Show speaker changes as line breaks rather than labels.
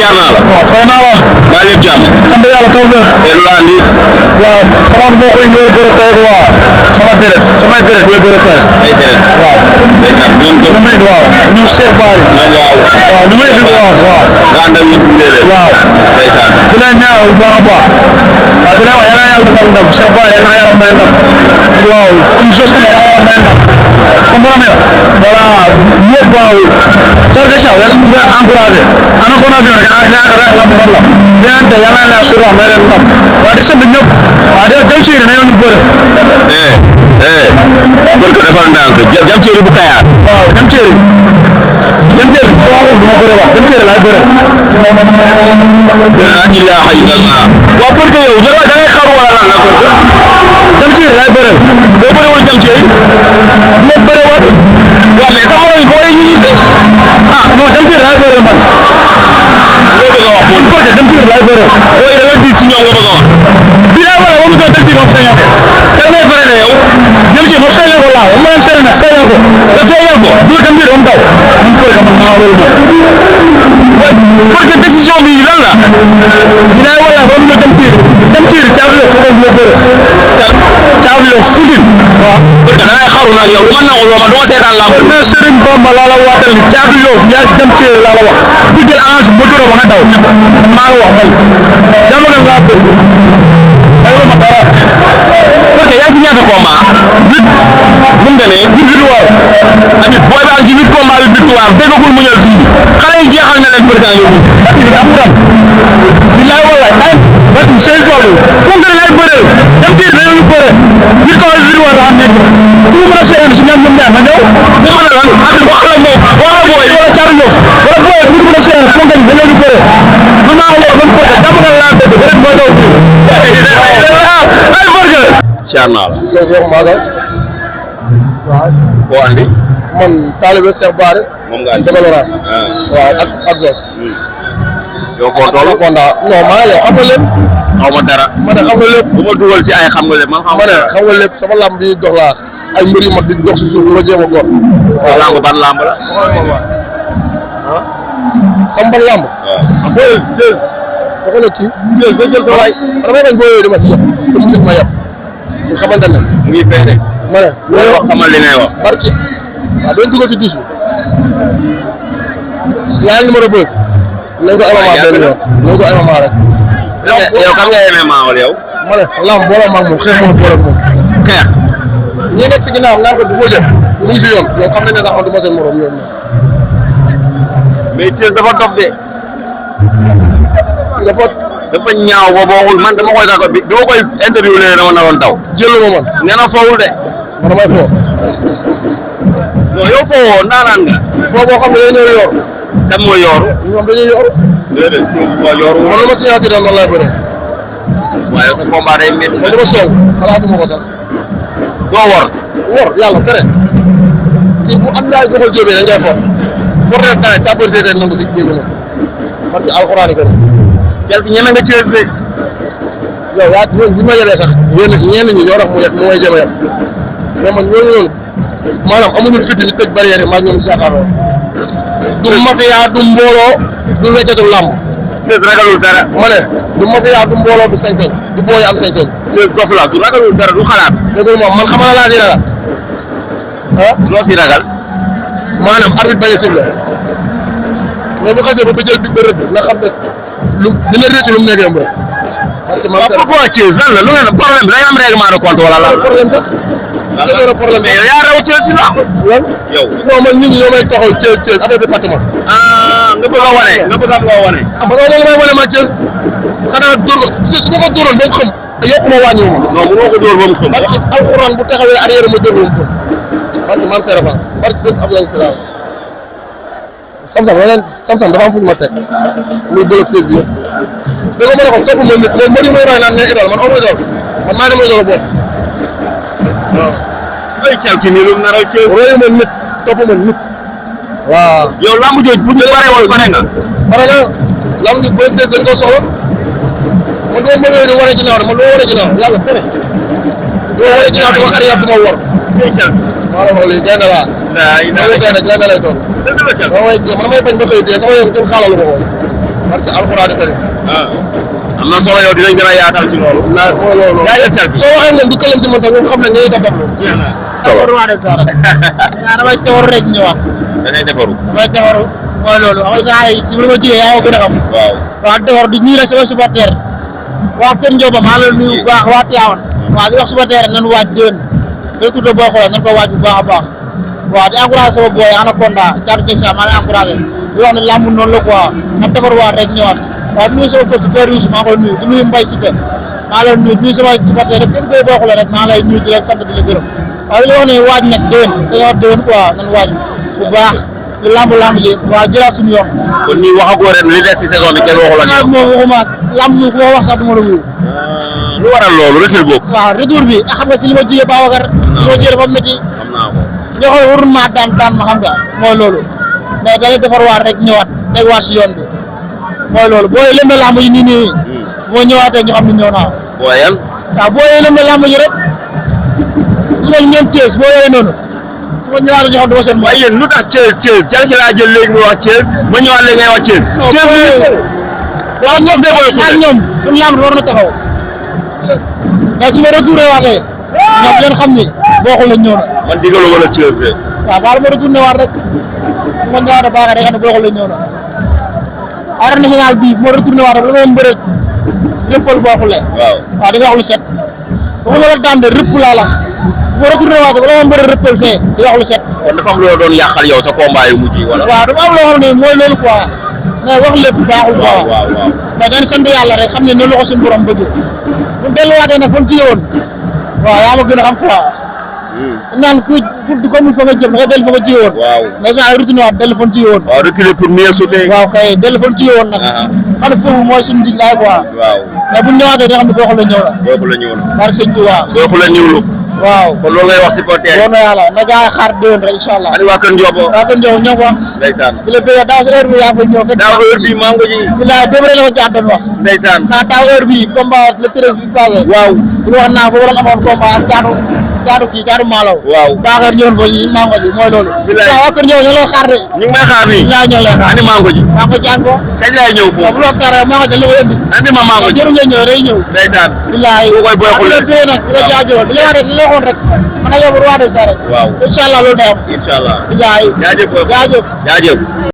ziar naa la.
waaw fay naa la.
maa ngi jàmm.
sant yàlla taw feex.
te lu la andi.
waaw sama mbokk yi ñooy bëre tey waaw. samay deret ñooy bëre tey.
ay deret.
waaw.
ndeysaan ñoom
ñu ngi waaw ñu Cheikh Bari.
waaw.
waaw ñu ngi indi waaw waaw.
nga àndal ñu tuddee leen.
waaw.
ndeysaan.
di leen ñaanal bu baax a baax. waaw di la wax yàlla yàlla defal ndam Cheikh Bari yàlla yàlla may ndam. waaw une chose que yàlla may ndam. comprendre nga. voilà ñëpp waaw. Jorge Sow yàlla ñu koy encouragé. ana ko nag rek ah nee na lamb la. déwénte yàlla na suba may leen ndam. waaw di sant ñëpp. waaw di dem ci yéen ñu bëre.
kon ko defal ndànk dem ci bu Kayar.
waaw dem ci yéen. dem ci yéen foo ko duma bëre wax dem ci yéen laay bëre.
laa ilaaha illallah. waaw pour que yow da ngay xaru wala lan la pour que.
dem ci yéen laay bëre.
boo bëri woon dem ci yéen.
dina bëre waat.
waaw mais sax mooy booy ñu ngi.
ah non dem ci yéen laay bëre man.
loo bëgg a wax moom.
dem ci yéen laay bëre.
booy da ngay di si ñoom nga bëgg a wax.
bi laa war a wala dem ci moom feeñal ko.
kan ngay fay na yow.
dem ci moom feeñal ko laa wala man feeñal na feeñal ko.
nga feeñal ko.
bu dem ci moom daw. man ko man maa loolu moom.
pour que décision bi lan la.
bi laa war a wala dem ci dem ci caabi la foofu la bëre. caabi la fugi. waaw.
pour que da ngay xaru nag yow du ma nangu lool man du ma seetaan lamb.
mais Serigne Bamba laa la waatal ni caabi la yaa dem ci laa la wax. bu jël avance bu jël ba nga daw. maa la wax man. jamono laa bëgg. aywa ma dara.
pour que yaa ngi fi ñaata combat. huit. nu mu demee. huit victoire. amit booy baa ngi ci huit combat huit victoire déggagul mu ne fii. xanaa yi jeexal na rek pour que yow.
ak li ak ram. bilaay wallaay ay. ba tey sey Fallou. pour nga lay bëree. dem ci dañoo bëre. victoire bi war a am nekk. pour ma seetaan si ñoom ñoom ñaar ma ñëw.
ñu xoolal lan. waxal moom waxal booy.
wala caabi yof. wala booy bu ma seetaan foog nga dañoo ñu bëre. man maa woo man bëre dama nga laa dëgg rek moo daw fii.
siyaar naa la.
yow Magal. waaw.
koo andi.
man taalibe Cheikh Bara.
moom nga andi.
Développement. waaw ak Zos.
yow foo toll.
Konda non maa ngi lay xam nga lépp.
xaw ma dara.
ma ne xam nga lépp.
bu ma dugal ci ay xam nga lépp man xaw
ma
ma
ne
dara.
xam nga lépp sama lamb bi dox laa ay mbir yu mag di dox si suuf di ma jéem a góor.
waaw lamb ban lamb la.
sama ban lamb.
waaw.
booy jël. dafa ne kii. jël ba jël sa waay. damay bañ booy yooyu di ma si yëpp. te mu ngi ma yëpp. nga xamante ne.
mu ngi fay rek.
ma ne.
looy wax xamal li ngay wax.
barki. waaw doon dugal ci douche bi. yaa numéro bës. nañ ko MMA benn yoon. nañ ko MMA rek.
yow kan nga MMA wala yow.
ma ne lamb booloo ma ak moom xeex moom booloo ak moom.
xeex.
ñi nekk si ginnaaw naan ko du ko jël. mu ngi si yoon. yow xam nañ ne sax man du ma seen morom ñoom ñoom.
mais Thiès dafa dof de.
dafa
dafa ñaaw ba bokkul man dama koy d'accord bi dama koy interview léegi dama naroon daw.
jël ma man.
nee na foowul de.
man damay foo.
non yow foowoo ndaanaan nga.
foo boo xam ne dañoo ñëw yor.
kan mooy yooru.
ñoom dañuy yor.
déedéet waaw yooru.
man lu ma signature daal noonu laay bëree.
waaye sa combat day métti.
man dama song xalaatuma ko sax.
doo wor.
wor yàlla tere. kii bu am daal joxul jóobee dañ koy for. pour ren saa yi saa bëri see nangu si jéego ñoom. parce que alxuraan ko
quelque ñeme nga Thiès de.
yow yaa ñoom bi ma yebee sax ñenn ñi ñoo tax mu may jéem a yeb mais man ñooñu noonu maanaam amuñu fit ñu tëj barrière yi maa ñoom jàkkaarloo. du mafia du mbooloo du weccatu làmb.
Thiès ragalul dara.
ma ne du mafia du mbooloo du sañ-sañ du booy am sañ-sañ.
Thiès dof la du ragalul dara du xalaat.
dégg nga moom man xam nga laa si ragal ah.
loo si ragal.
maanaam arbitre bañ a sifflé mais bu xasee ba jël bi ba rëdd nga xam ne lu dina rëcc lu mu nekkee mbër. parce que man
waaw pourquoi Thiès lan la lu ngeen problème bi da ngeen am règlement de compte wala lan.
problème sax. dëgg la problème
mais yow yaa raw Thiès si la.
lan
yow.
non man nit ñi ñoo may taxaw Thiès affaire bi fàttali ma.
nga bëgg a wane nga bëgg a wane.
ah man loolu may wane ma Thiès xanaa dóor Thiès su ma ko dóoroon ba mu xam yokku ma wàññiwu ma.
non mënoo ko dóor ba mu xam.
parce que alxuraan bu taxawee arrière ma dóor ba mu xam. parce que maam Serapha parce que sëñ Abdoulaye Salaam Sam-Sam dafa am fu ñu ma teg muy bëgg fees bi yëpp da nga mën a ko topp ma nit moom mënu may roy naan ngay idol man aw ma idol man maa dem idol bopp waaw.
ay calki nii lu nar a Thiès.
royu ma nit topp ma nit. waaw.
yow lamb jooju bu ñu pare woon pare nga.
pare na lamb ji boo seet dañ koo soxla man doo mën a di wane ginnaaw de man doo wane ginnaaw yàlla tere doo wane ginnaaw dama arrière dama war.
tey calki.
maa la wax lii gaynde laa.
daa yi daa
gaynde lay doon.
dëgg la calki.
man damay bañ ba koy dee sama yoon kenn xaalalu ma ko. parce que alxuraan kariim.
am na solo yow dinañ gën a yaatal ci loolu.
naaj mooy loolu.
jaajëf Thiel bi
soo waxee ne du këlam si man tamit xam ne ngay def loolu.
solo
waa de Saara. damay teewlu rek ñëwaat.
da ngay defaru.
damay teewlu mooy loolu xam nga saa yi si li ma jógee yaa ma gën a xam.
waaw
waa defaru di nuyu rek sama supporter waa Kër Ndioba maa la nuyu bu baax waa Tivaouane. waaw di wax supporter nañu waaj déwén. retour de boo xoolee nañu ko waaj bu baax a baax. waaw di encouragé sama boy Anaconda Thiatou Dieng maa ngi encouragé di wax ne làmb noonu la quoi na defarwaat rek ñëwaat waaw di nuyu sama coach Ferrouz maa ngi koy nuyu di nuyu Mbaye Cité maa lay nuyu di nuyu sama supporter rek képp koy boo xoolee rek maa lay nuyu di leen sant di la gërëm waaw li wax ne waaj nag déwén dañoo wax déwén quoi nañu waaj bu baax di lamb ji waaw jëlaat suñu yoon.
kon ñuy waxagoo ren li des ci saison bi kenn waxu la ñu.
moom waxuma lamb bi ku ma wax sax du ma la wuyu.
lu waral loolu recul boobu.
waaw retour bi xam nga si li ma jugee Babacar. li ma jugee dafa métti.
xam naa ko.
ñoo xam ne warul maa daan ma xam nga mooy loolu mais da ngay defarwaat rek ñëwaat tegwaat si yoon bi mooy loolu boo yee lëmbe lamb ji nii boo ñëwaatee ñu xam ne ñëw naa.
boo yan.
waaw boo yee lëmbe lamb ji rek su ma ñoom Thiès boo yee noonu su ma ñëwaatee ñu xam dama seen.
waaye yéen lu tax Thiès jar ki laa jël léegi muy wax Thiès ma ñëwaat léegi ngay wax Thiès. Thiès bi
waaw ñoom de booy ak ñoom suñu lamb war na taxaw mais su ma retourné waatee ñoom leen xam ni bokkul lañ ñëw na.
man digalu wala Thiès de.
waaw baal ma retourné waat rek su ma ñëwaatee baaxee day xam ne bokkul lañ ñëw na. arène nationale bii bu ma retourné waat rek la ma mbërëg rëppal bokkule. waaw di nga wax lu set. waxuma la daan de rëpp laa la bu ma retourné waat rek la ma mbërëg rëppal fee di wax lu set.
kon dafa am lu la doon yàqal yow sa combat yu mujj yi wala.
waaw dafa am loo xam ne mooy loolu quoi mais wax lépp baaxul quoi.
waaw
mais dañ sant yàlla rek xam ne noonu la ko suñu borom bëggee bu delluwaatee nag fa mu jiyee woon waaw yaa ma gën a xam quoi. naan ku comme fa nga jëm da nga dellu fa nga jiyee woon.
waaw
mais saa retourné waat dellu fa mu jiyee woon.
waaw reculer pour mieux sauter.
waaw kay dellu fa mu jiyee woon nag. xam ne foofu mooy suñu diglaay quoi.
waaw
mais bu ñu ñëwaatee da nga xam ne bokkul la ñëw na.
boobu la ñëw na.
barke sëñ Tuubaa.
boobu la ñëwlu.
waaw
kon loolu ngay wax supporter.
woon na yàlla na gaa xaar déwén rek incha allah.
ani waa Kër Ndiobo.
waa Kër Ndiobo ñoo ko.
ndeysaan.
bi la bëggee daaw sa heure bi yaa fa ñëw fekk.
daaw heure bii mango ji.
bilaay démb rek la ko jàpp doon wax.
ndeysaan.
naa daaw heure bii combat le 13 bi passé.
waaw.
bu wax naa ba waroon amoon combat ak jaatu maalaw.
waaw.
Bakar ñëwoon fa ñi mango ji mooy loolu.
bilaay
waaw waa Kër Ndiobo ñoo lay xaar de.
ñu ngi may xaar nii.
bilaay ñoo lay xaar.
ani mango ji.
mango jàng ko.
kañ laay ñëw foofu.
bu loolu dara mango ji la ko indi.
andi ma mango ji.
jërë nga ñëw day ñëw.
ndeysaan.
bilaay
ku koy boy xule.
di la nag di la jaajëfal di la wax rek di la waxoon rek man ak yow bu roi des arènes.
waaw
incha allah loolu day am.
incha allah.
bilaay
jaajëf
jaajëf.
jaajëf.